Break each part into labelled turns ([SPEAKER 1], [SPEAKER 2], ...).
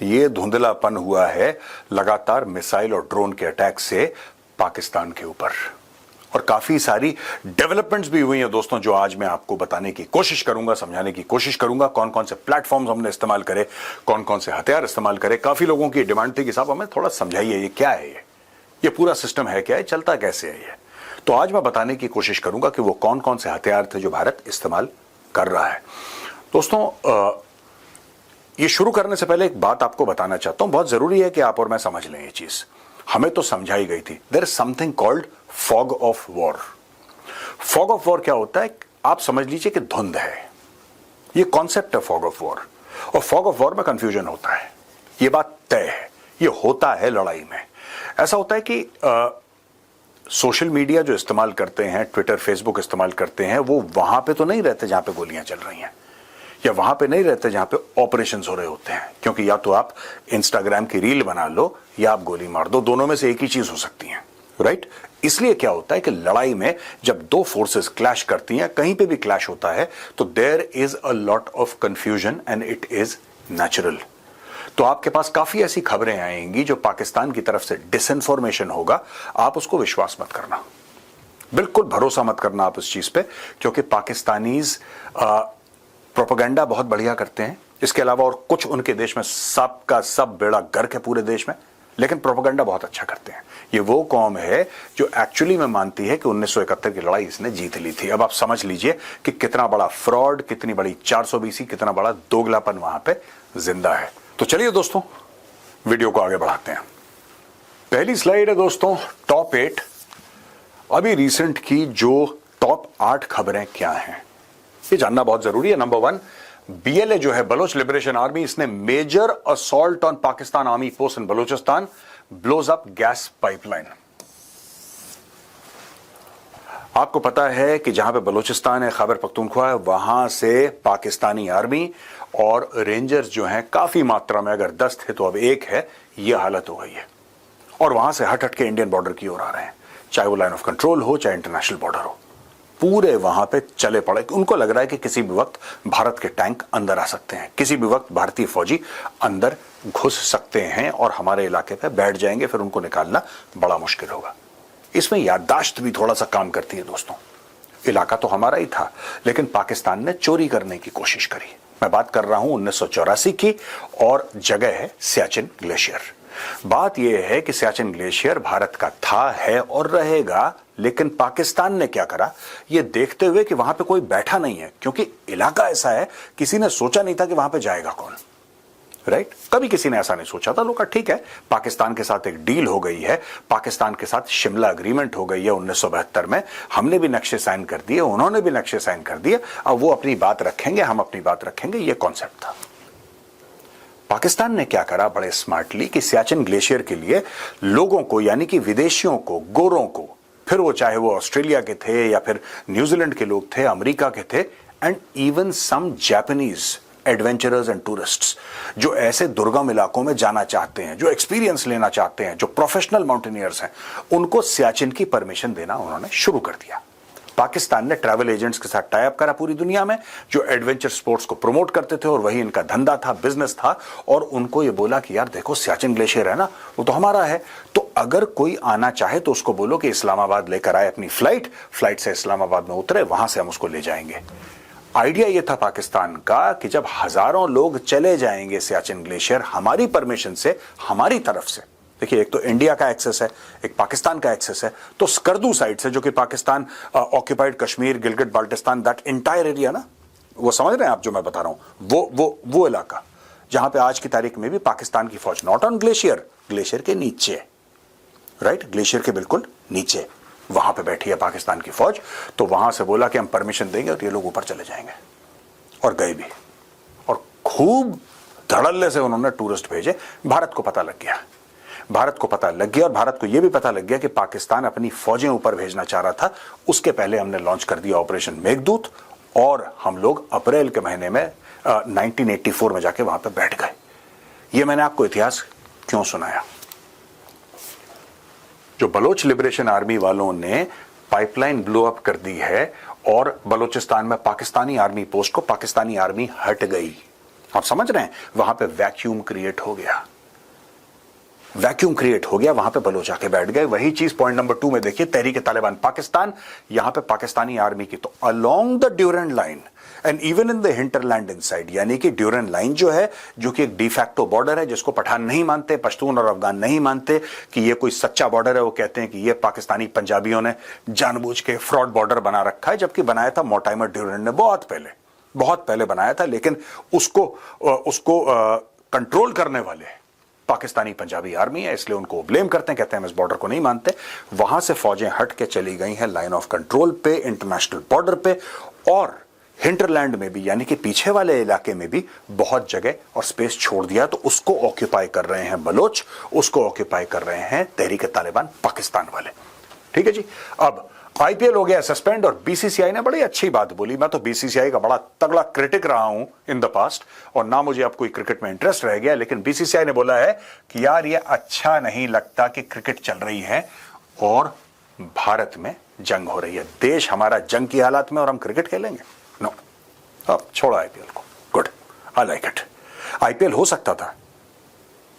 [SPEAKER 1] ये धुंधलापन हुआ है लगातार मिसाइल और ड्रोन के अटैक से पाकिस्तान के ऊपर। और काफी सारी डेवलपमेंट्स भी हुई हैं दोस्तों, जो आज मैं आपको बताने की कोशिश करूंगा, समझाने की कोशिश करूंगा। कौन कौन से प्लेटफॉर्म्स हमने इस्तेमाल करे, कौन कौन से हथियार इस्तेमाल करे। काफी लोगों की डिमांड थी कि साहब हमें थोड़ा समझाइए ये क्या है, ये पूरा सिस्टम है क्या है, चलता कैसे है ये। तो आज मैं बताने की कोशिश करूंगा कि वो कौन कौन से हथियार थे जो भारत इस्तेमाल कर रहा है। दोस्तों ये शुरू करने से पहले एक बात आपको बताना चाहता हूं, बहुत जरूरी है कि आप और मैं समझ लें ये चीज। हमें तो समझाई गई थी, there is something called fog of war. Fog of war क्या होता है, आप समझ लीजिए कि धुंध है, ये कॉन्सेप्ट है फॉग ऑफ वॉर। और फॉग ऑफ वॉर में कंफ्यूजन होता है, ये बात तय है, ये होता है लड़ाई में। ऐसा होता है कि सोशल मीडिया जो इस्तेमाल करते हैं, ट्विटर फेसबुक इस्तेमाल करते हैं, वो वहां पे तो नहीं रहते जहां पे गोलियां चल रही हैं, या वहां पे नहीं रहते जहां पे ऑपरेशंस हो रहे होते हैं। क्योंकि या तो आप इंस्टाग्राम की रील बना लो या आप गोली मार दो, दोनों में से एक ही चीज हो सकती है, राइट। इसलिए क्या होता है कि लड़ाई में जब दो फोर्सेस क्लैश करती हैं, कहीं पे भी क्लैश होता है, तो there is a lot of confusion and it is natural. तो आपके पास काफी ऐसी खबरें आएंगी जो पाकिस्तान की तरफ से डिसइंफॉर्मेशन होगा, आप उसको विश्वास मत करना, बिल्कुल भरोसा मत करना आप इस चीज पे। क्योंकि पाकिस्तानीज प्रोपेगेंडा बहुत बढ़िया करते हैं, इसके अलावा और कुछ उनके देश में सब का सब बेड़ा गर्क है पूरे देश में, लेकिन प्रोपेगेंडा बहुत अच्छा करते हैं। ये वो कौम है जो एक्चुअली में मानती है कि 1971 की लड़ाई इसने जीत ली थी। अब आप समझ लीजिए कि कितना बड़ा फ्रॉड, कितनी बड़ी 420, कितना बड़ा दोगलापन वहां पे जिंदा है। तो चलिए दोस्तों वीडियो को आगे बढ़ाते हैं। पहली स्लाइड है दोस्तों टॉप 8, अभी रिसेंट की जो टॉप 8 खबरें क्या हैं ये जानना बहुत जरूरी है। नंबर 1, बीएलए जो है बलोच लिबरेशन आर्मी, इसने major assault on Pakistan army post in Balochistan, blows up gas pipeline. आपको पता है कि जहां पे बलूचिस्तान है, खैबर पख्तूनख्वा है, वहां से पाकिस्तानी आर्मी और रेंजर्स जो हैं काफी मात्रा में, अगर 10 थे तो अब 1 है, यह हालत हो गई है। और वहां से हट हट के इंडियन बॉर्डर की ओर आ रहे हैं, चाहे वो लाइन ऑफ कंट्रोल हो चाहे इंटरनेशनल बॉर्डर हो, पूरे वहां पे चले पड़े। उनको लग रहा है कि किसी भी वक्त भारत के टैंक अंदर आ सकते हैं, किसी भी वक्त भारतीय फौजी अंदर घुस सकते हैं और हमारे इलाके पे बैठ जाएंगे, फिर उनको निकालना बड़ा मुश्किल होगा। इसमें याददाश्त भी थोड़ा सा काम करती है दोस्तों। इलाका तो हमारा ही था, लेकिन पाकिस्तान ने चोरी करने की कोशिश करी। मैं बात कर रहा हूं 1984 की, और जगह है सियाचिन ग्लेशियर। बात यह है कि सियाचिन ग्लेशियर भारत का था, है और रहेगा, लेकिन पाकिस्तान ने क्या करा यह देखते हुए कि वहां पे कोई बैठा नहीं है, क्योंकि इलाका ऐसा है, किसी ने सोचा नहीं था कि वहां पे जाएगा कौन, राइट। कभी किसी ने ऐसा नहीं सोचा था। लोग ठीक है, पाकिस्तान के साथ एक डील हो गई है, पाकिस्तान के साथ शिमला एग्रीमेंट हो गई है 1972 में, हमने भी नक्शे साइन कर दिए, उन्होंने भी नक्शे साइन कर दिए, अब वो अपनी बात रखेंगे, हम अपनी बात रखेंगे, ये कॉन्सेप्ट था। पाकिस्तान ने क्या करा बड़े स्मार्टली कि सियाचिन ग्लेशियर के लिए लोगों को, यानी कि विदेशियों को, गोरों को, फिर वो चाहे वो ऑस्ट्रेलिया के थे या फिर न्यूजीलैंड के लोग थे, अमेरिका के थे, and even some Japanese adventurers and tourists, जो ऐसे दुर्गम इलाकों में जाना चाहते हैं, जो एक्सपीरियंस लेना चाहते हैं, जो प्रोफेशनल माउंटेनियर्स हैं, उनको सियाचिन की परमिशन देना उन्होंने शुरू कर दिया। पाकिस्तान ने ट्रैवल एजेंट्स के साथ टाई अप करा पूरी दुनिया में, जो एडवेंचर स्पोर्ट्स को प्रमोट करते थे, और वही इनका धंधा था, बिजनेस था। और उनको ये बोला कि यार देखो सियाचिन ग्लेशियर है ना, वो तो हमारा है, तो अगर कोई आना चाहे तो उसको बोलो कि इस्लामाबाद लेकर आए अपनी फ्लाइट से इस्लामाबाद में उतरे, वहां से हम उसको ले जाएंगे। आइडिया ये था पाकिस्तान का कि जब हजारों लोग चले जाएंगे सियाचिन ग्लेशियर हमारी परमिशन से, हमारी तरफ से, देखिए एक तो इंडिया का एक्सेस है, एक पाकिस्तान का एक्सेस है, तो स्कर्दू साइड से, जो कि Pakistan occupied Kashmir, Gilgit Baltistan, that entire area ना, वो समझ रहे हैं आप जो मैं बता रहा हूं, वो इलाका जहां पे आज की तारीख में भी पाकिस्तान की फौज नॉट ऑन ग्लेशियर, ग्लेशियर के नीचे, राइट, ग्लेशियर के बिल्कुल नीचे वहां पे बैठी है पाकिस्तान की फौज। तो वहां से बोला कि हम परमिशन देंगे और ये लोग ऊपर चले जाएंगे, और गए भी, और खूब धड़ल्ले से उन्होंने टूरिस्ट भेजे। भारत को पता लग गया, और भारत को यह भी पता लग गया कि पाकिस्तान अपनी फौजें ऊपर भेजना चाह रहा था। उसके पहले हमने लॉन्च कर दिया ऑपरेशन मेघदूत, और हम लोग अप्रैल के महीने में 1984 में जाके वहां पे बैठ गए। ये मैंने आपको इतिहास क्यों सुनाया? जो बलोच लिबरेशन आर्मी वालों ने पाइपलाइन ब्लो अप कर दी है, और बलूचिस्तान में पाकिस्तानी आर्मी पोस्ट को पाकिस्तानी आर्मी हट गई, आप समझ रहे हैं? वहां पे वैक्यूम क्रिएट हो गया, वैक्यूम क्रिएट हो गया, वहां पे बलोच आके बैठ गए। वही चीज पॉइंट नंबर 2 में देखिए, तहरीक तालिबान पाकिस्तान, यहां पे पाकिस्तानी आर्मी की तो along the Durand line and even in the hinterland inside, यानी कि ड्यूरेंट लाइन जो है, जो कि एक डिफैक्टो बॉर्डर है, जिसको पठान नहीं मानते, पश्तून और अफगान नहीं मानते कि ये कोई सच्चा बॉर्डर है। वो कहते हैं कि ये पाकिस्तानी पंजाबियों ने जानबूझ के फ्रॉड बॉर्डर बना रखा है, जबकि बनाया था मोर्टाइमर ड्यूरेंट ने बहुत पहले बनाया था। लेकिन उसको कंट्रोल करने वाले पाकिस्तानी पंजाबी आर्मी है, इसलिए उनको ब्लेम करते हैं, कहते हैं हम इस बॉर्डर को नहीं मानते। वहां से फौजें हट के चली गई हैं लाइन ऑफ कंट्रोल पे, इंटरनेशनल बॉर्डर पे, और हिंटरलैंड में भी, यानी कि पीछे वाले इलाके में भी बहुत जगह और स्पेस छोड़ दिया। तो उसको ऑक्यूपाई कर रहे हैं बलोच, उसको ऑक्यूपाई कर रहे हैं तहरीक तालिबान पाकिस्तान वाले। ठीक है जी। अब आईपीएल हो गया सस्पेंड, और बीसीसीआई ने बड़ी अच्छी बात बोली। मैं तो बीसीसीआई का बड़ा तगड़ा क्रिटिक रहा हूं इन द पास्ट, और ना मुझे अब कोई क्रिकेट में इंटरेस्ट रह गया, लेकिन बीसीसीआई ने बोला है कि यार ये अच्छा नहीं लगता कि क्रिकेट चल रही है और भारत में जंग हो रही है, देश हमारा जंग की हालत में, और हम क्रिकेट खेलेंगे? नो, अब छोड़ो आईपीएल को। Good, I like it. IPL हो सकता था,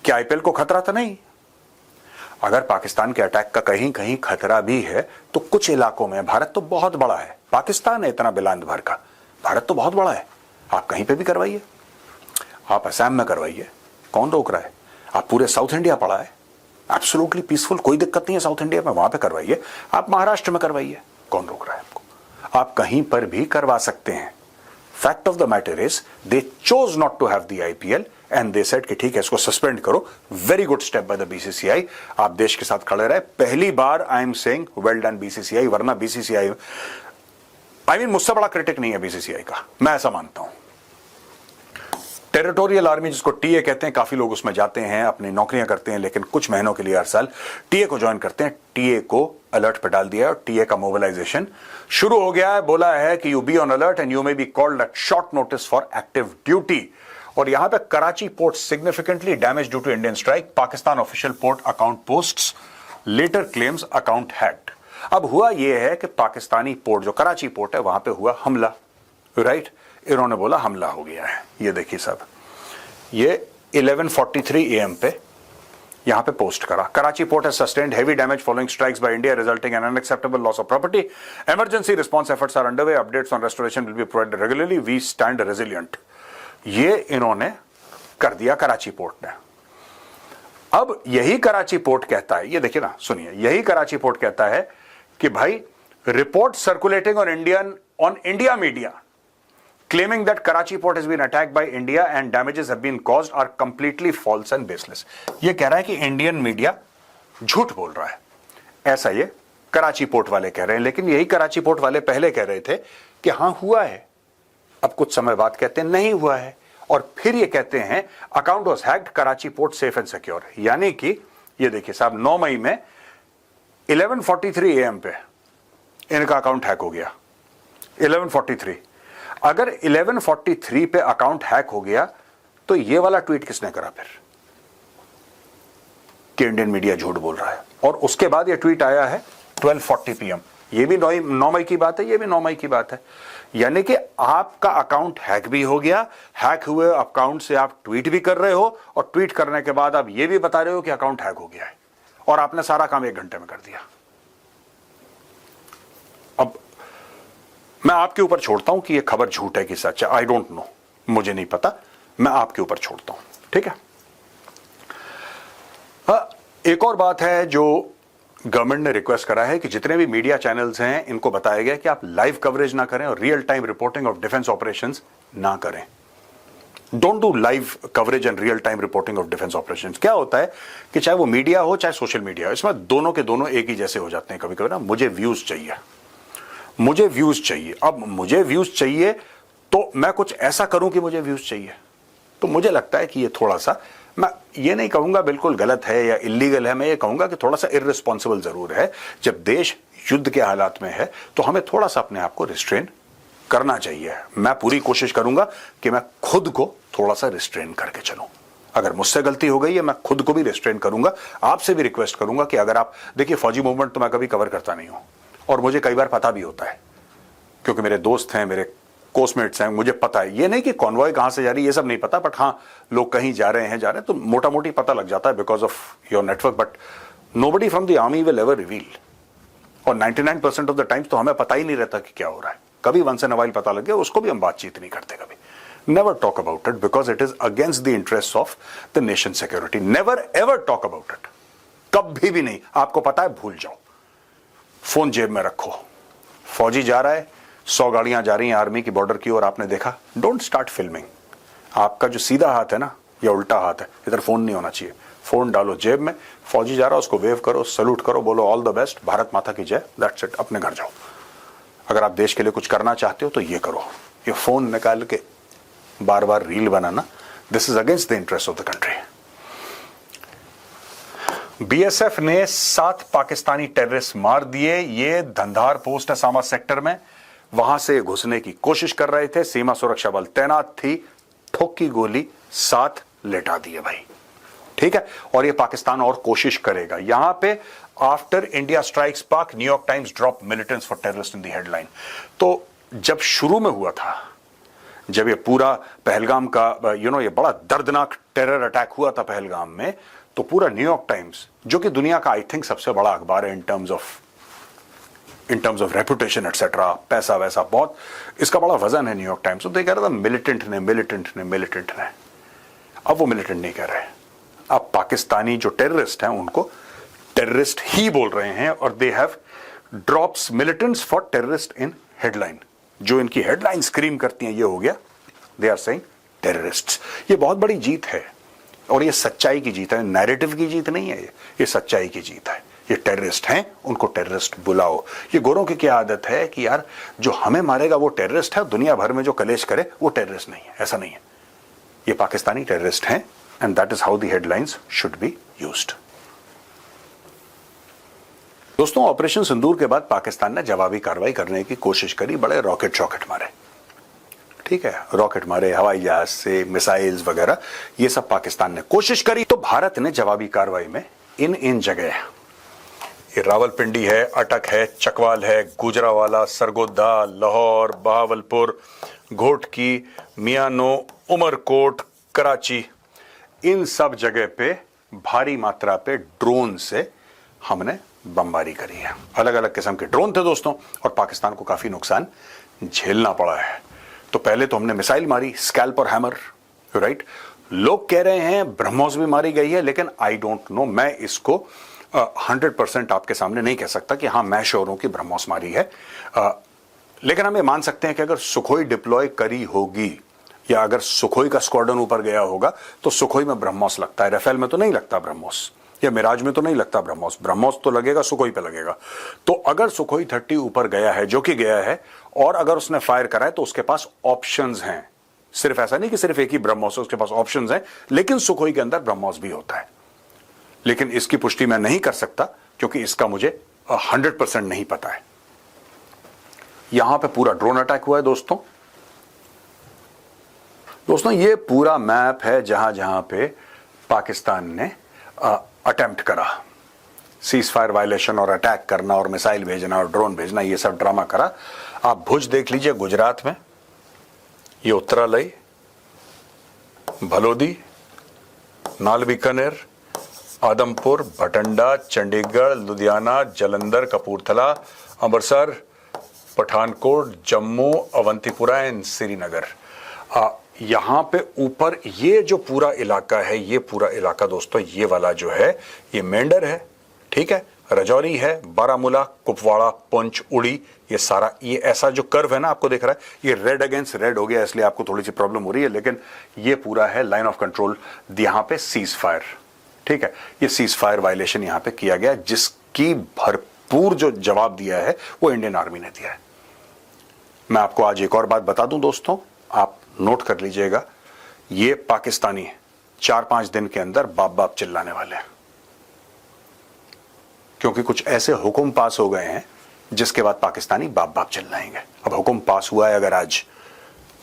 [SPEAKER 1] क्या आईपीएल को खतरा था? नहीं। अगर पाकिस्तान के अटैक का कहीं कहीं खतरा भी है तो कुछ इलाकों में, भारत तो बहुत बड़ा है, पाकिस्तान है इतना बिलांद भर का, भारत तो बहुत बड़ा है, आप कहीं पे भी करवाइए, आप असम में करवाइए, कौन रोक रहा है? आप पूरे साउथ इंडिया पड़ा है, एब्सोल्युटली पीसफुल, कोई दिक्कत नहीं है साउथ इंडिया में, वहां पे करवाइए। आप महाराष्ट्र में करवाइए, कौन रोक रहा है आपको? आप कहीं पर भी करवा सकते हैं। Fact of the matter is they chose not to have the IPL and they said कि ठीक है, इसको सस्पेंड करो। Very good step by the BCCI. आप देश के साथ खड़े रहे, पहली बार I am saying well done BCCI, वरना बीसीसीआई मुझसे बड़ा क्रिटिक नहीं है बीसीसीआई का, मैं ऐसा मानता हूं। टेरिटोरियल आर्मी जिसको टीए कहते हैं, काफी लोग उसमें जाते हैं, अपनी नौकरियां करते हैं, लेकिन कुछ महीनों के लिए हर साल टीए को ज्वाइन करते हैं। टीए को अलर्ट पे डाल दिया है और टीए का मोबिलाइजेशन शुरू हो गया है। बोला है कि you be on alert and you may be called at short notice for active duty. और यहां पे Karachi port significantly damage due to Indian strike, Pakistan official port account posts later claims account hacked. अब हुआ यह है कि पाकिस्तानी पोर्ट जो Karachi port है, वहां पे हुआ हमला, राइट? इन्होंने बोला हमला हो गया है। ये देखिए साहब, ये 11:43 AM पे यहां पे पोस्ट करा, Karachi port has sustained heavy damage following strikes by India resulting in unacceptable loss of property, emergency response efforts are underway, updates on restoration will be provided regularly, we stand resilient. ये इन्होंने कर दिया Karachi port ने। अब यही Karachi port कहता है, ये देखिए ना, सुनिए, यही कराची पोर्ट कहता है कि भाई report circulating on India media claiming that Karachi port has been attacked by India and damages have been caused are completely false and baseless। ये कह रहा है कि इंडियन मीडिया झूठ बोल रहा है, ऐसा ये कराची पोर्ट वाले कह रहे हैं। लेकिन यही कराची पोर्ट वाले पहले कह रहे थे कि हां हुआ है, अब कुछ समय बाद कहते हैं नहीं हुआ है, और फिर ये कहते हैं account was hacked, Karachi port safe and secure. यानी कि ये देखिए साहब, 9 मई में 11:43 AM पे इनका अकाउंट हैक हो गया। 11:43, अगर 11:43 पे अकाउंट हैक हो गया तो ये वाला ट्वीट किसने करा फिर कि इंडियन मीडिया झूठ बोल रहा है? और उसके बाद ये ट्वीट आया है 12:40 PM। ये भी 9 मई की बात है, ये भी 9 मई की बात है। यानी कि आपका अकाउंट हैक भी हो गया, हैक हुए अकाउंट से आप ट्वीट भी कर रहे हो, और ट्वीट करने के बाद आप ये भी बता रहे हो कि अकाउंट हैक हो गया है, और आपने सारा काम 1 घंटे में कर दिया। अब मैं आपके ऊपर छोड़ता हूं कि यह खबर झूठ है कि सच है, आई डोंट नो, मुझे नहीं पता, मैं आपके ऊपर छोड़ता हूं, ठीक है? एक और बात है जो गवर्नमेंट ने रिक्वेस्ट करा है कि जितने भी मीडिया चैनल्स हैं, इनको बताया गया कि आप लाइव कवरेज ना करें और real time reporting of defence operations ना करें। Don't do live coverage and real time reporting of defence operations. क्या होता है कि चाहे वो मीडिया हो चाहे सोशल मीडिया हो, इसमें दोनों के दोनों एक ही जैसे हो जाते हैं। कभी कभी ना, मुझे व्यूज चाहिए, मुझे व्यूज चाहिए, अब मुझे व्यूज चाहिए तो मैं कुछ ऐसा करूं कि मुझे व्यूज चाहिए। तो मुझे लगता है कि ये थोड़ा सा, मैं ये नहीं कहूंगा बिल्कुल गलत है या इलीगल है, मैं ये कहूंगा कि थोड़ा सा इररिस्पॉन्सिबल जरूर है। जब देश युद्ध के हालात में है तो हमें थोड़ा सा अपने आप को रिस्ट्रेन करना चाहिए। मैं पूरी कोशिश करूंगा कि मैं खुद को थोड़ा सा रिस्ट्रेन करके चलूं। अगर मुझसे गलती हो गई है, मैं खुद को भी रिस्ट्रेन करूंगा। आपसे भी रिक्वेस्ट करूंगा कि अगर आप देखिए, फौजी मूवमेंट तो मैं कभी कवर करता नहीं हूं, और मुझे कई बार पता भी होता है, क्योंकि मेरे दोस्त हैं, मेरे कोस्टमेट्स हैं, मुझे पता है। ये नहीं कि कॉन्वॉय कहां से जा रही है, ये सब नहीं पता, बट हाँ लोग कहीं जा रहे हैं तो मोटा मोटी पता लग जाता है because of your network, but nobody from the army will ever reveal. और 99% ऑफ द टाइम्स तो हमें पता ही नहीं रहता कि क्या हो रहा है। कभी वंस इन अ व्हाइल पता लग गया, उसको भी हम बातचीत नहीं करते कभी। Never talk about it because it is against the interest of the nation security. Never ever talk about it, कभी भी नहीं। आपको पता है, भूल जाओ। फोन जेब में रखो। फौजी जा रहा है, 100 गाड़ियां जा रही हैं आर्मी की बॉर्डर की ओर, आपने देखा, डोंट स्टार्ट फिल्मिंग। आपका जो सीधा हाथ है ना या उल्टा हाथ है, इधर फोन नहीं होना चाहिए। फोन डालो जेब में, फौजी जा रहा है उसको वेव करो, सल्यूट करो, बोलो ऑल द बेस्ट, भारत माता की जय, दैट्स इट, अपने घर जाओ। अगर आप देश के लिए कुछ करना चाहते हो तो ये करो। ये फोन निकाल के बार बार रील बनाना, this is against the interest of the country. BSF ने 7 पाकिस्तानी टेररिस्ट मार दिए। ये धंधार पोस्ट है सामा सेक्टर में, वहां से घुसने की कोशिश कर रहे थे, सीमा सुरक्षा बल तैनात थी, ठोकी गोली, 7 लेटा दिए भाई, ठीक है। और ये पाकिस्तान और कोशिश करेगा। यहां पे आफ्टर इंडिया स्ट्राइक्स पाक, New York times drop militants for terrorist in the headline. तो जब शुरू में हुआ था, जब ये पूरा पहलगाम का ये बड़ा दर्दनाक टेरर अटैक हुआ था पहलगाम में, तो पूरा न्यूयॉर्क टाइम्स, जो कि दुनिया का आई थिंक सबसे बड़ा अखबार है in terms of reputation etcetera, पैसा वैसा बहुत, इसका बड़ा वजन है न्यूयॉर्क टाइम्स। तो कह रहा था मिलिटेंट ने। अब वो मिलिटेंट नहीं कह रहे, अब पाकिस्तानी जो टेररिस्ट हैं उनको टेररिस्ट ही बोल रहे हैं, और they have drops militants for terrorist in headline. जो इनकी हेडलाइन स्क्रीम करती हैं, ये हो गया, दे आर सेइंग टेररिस्ट्स। ये बहुत बड़ी जीत है, और ये सच्चाई की जीत है, नैरेटिव की जीत नहीं है, ये सच्चाई की जीत है। ये टेररिस्ट हैं, उनको टेररिस्ट बुलाओ। ये गोरों की क्या आदत है कि यार जो हमें मारेगा वो टेररिस्ट है, दुनिया भर में जो कलेश करे वो टेररिस्ट नहीं है। ऐसा नहीं है, ये पाकिस्तानी टेररिस्ट हैं, and that is how the headlines should be used. दोस्तों, ऑपरेशन सिंदूर के बाद पाकिस्तान ने जवाबी कार्रवाई करने की कोशिश करी, बड़े रॉकेट मारे, ठीक है, रॉकेट मारे, हवाई जहाज से मिसाइल्स वगैरह, ये सब पाकिस्तान ने कोशिश करी। तो भारत ने जवाबी कार्रवाई में इन जगह, ये रावलपिंडी है, अटक है, चकवाल है, गुजरावाला, सरगोदा, लाहौर, बहावलपुर, घोटकी, मियानो, उमरकोट, कराची, इन सब जगह पे भारी मात्रा पे ड्रोन से हमने बमबारी करी है। अलग अलग किस्म के ड्रोन थे दोस्तों, और पाकिस्तान को काफी नुकसान झेलना पड़ा है। तो पहले तो हमने मिसाइल मारी, स्कैल्प और हैमर, राइट। लोग कह रहे हैं ब्रह्मोस भी मारी गई है, लेकिन आई डोंट नो, मैं इसको 100% आपके सामने नहीं कह सकता कि हाँ मैं श्योर हूं कि ब्रह्मोस मारी है। लेकिन हम ये मान सकते हैं कि अगर सुखोई डिप्लॉय करी होगी, या अगर सुखोई का स्क्वाड्रन ऊपर गया होगा, तो सुखोई में ब्रह्मोस लगता है। राफेल में तो नहीं लगता ब्रह्मोस, या मिराज में तो नहीं लगता ब्रह्मोस। ब्रह्मोस तो लगेगा सुखोई पे लगेगा। तो अगर सुखोई 30 ऊपर गया है, जो कि गया है, और अगर उसने फायर करा है, तो उसके पास ऑप्शंस हैं। सिर्फ ऐसा नहीं कि सिर्फ एक ही ब्रह्मोस है, उसके पास ऑप्शंस हैं। लेकिन सुखोई के अंदर ब्रह्मोस भी होता है, लेकिन इसकी पुष्टि मैं नहीं कर सकता, क्योंकि इसका मुझे 100% नहीं पता है। यहां पे पूरा ड्रोन अटैक हुआ है दोस्तों। ये पूरा मैप है जहां जहां पे पाकिस्तान ने अटेम्प्ट करा, सीज फायर वायलेशन और अटैक करना और मिसाइल भेजना और ड्रोन भेजना, ये सब ड्रामा करा। आप भुज देख लीजिए गुजरात में, ये उत्तरालय, भलोदी, नाल बीकानेर, आदमपुर, भटंडा, चंडीगढ़, लुधियाना, जलंधर, कपूरथला, अमृतसर, पठानकोट, जम्मू, अवंतीपुरा एंड श्रीनगर। यहां पे ऊपर ये जो पूरा इलाका है, ये पूरा इलाका दोस्तों, ये वाला जो है, ये मेंढर है, ठीक है, रजौरी है, बारामूला, कुपवाड़ा, पुंछ, उड़ी, ये सारा, ये ऐसा जो कर्व है ना आपको दिख रहा है, ये रेड अगेंस्ट रेड हो गया, इसलिए आपको थोड़ी सी प्रॉब्लम हो रही है, लेकिन ये पूरा है लाइन ऑफ कंट्रोल। यहां पे सीज फायर, ठीक है, ये सीज फायर वायलेशन यहां पे किया गया, जिसकी भरपूर जो जवाब दिया है वो इंडियन आर्मी ने दिया है। मैं आपको आज एक और बात बता दूं दोस्तों, आप नोट कर लीजिएगा, ये पाकिस्तानी 4-5 दिन के अंदर बाप बाप चिल्लाने वाले हैं, क्योंकि कुछ ऐसे हुक्म पास हो गए हैं जिसके बाद पाकिस्तानी बाप बाप चिल्लाएंगे। अब हुक्म पास हुआ है अगर आज,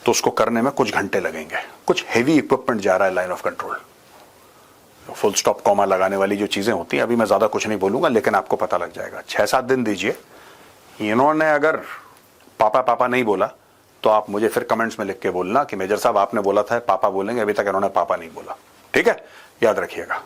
[SPEAKER 1] तो उसको करने में कुछ घंटे लगेंगे। कुछ हेवी इक्विपमेंट जा रहा है line of control, full stop comma लगाने वाली जो चीजें होती हैं, अभी मैं ज्यादा कुछ नहीं बोलूंगा, लेकिन आपको पता लग जाएगा। 6-7 दिन दीजिए, इन्होंने अगर पापा पापा नहीं बोला तो आप मुझे फिर कमेंट्स में लिख के बोलना कि मेजर साहब आपने बोला था पापा बोलेंगे, अभी तक इन्होंने पापा नहीं बोला। ठीक है, याद रखिएगा।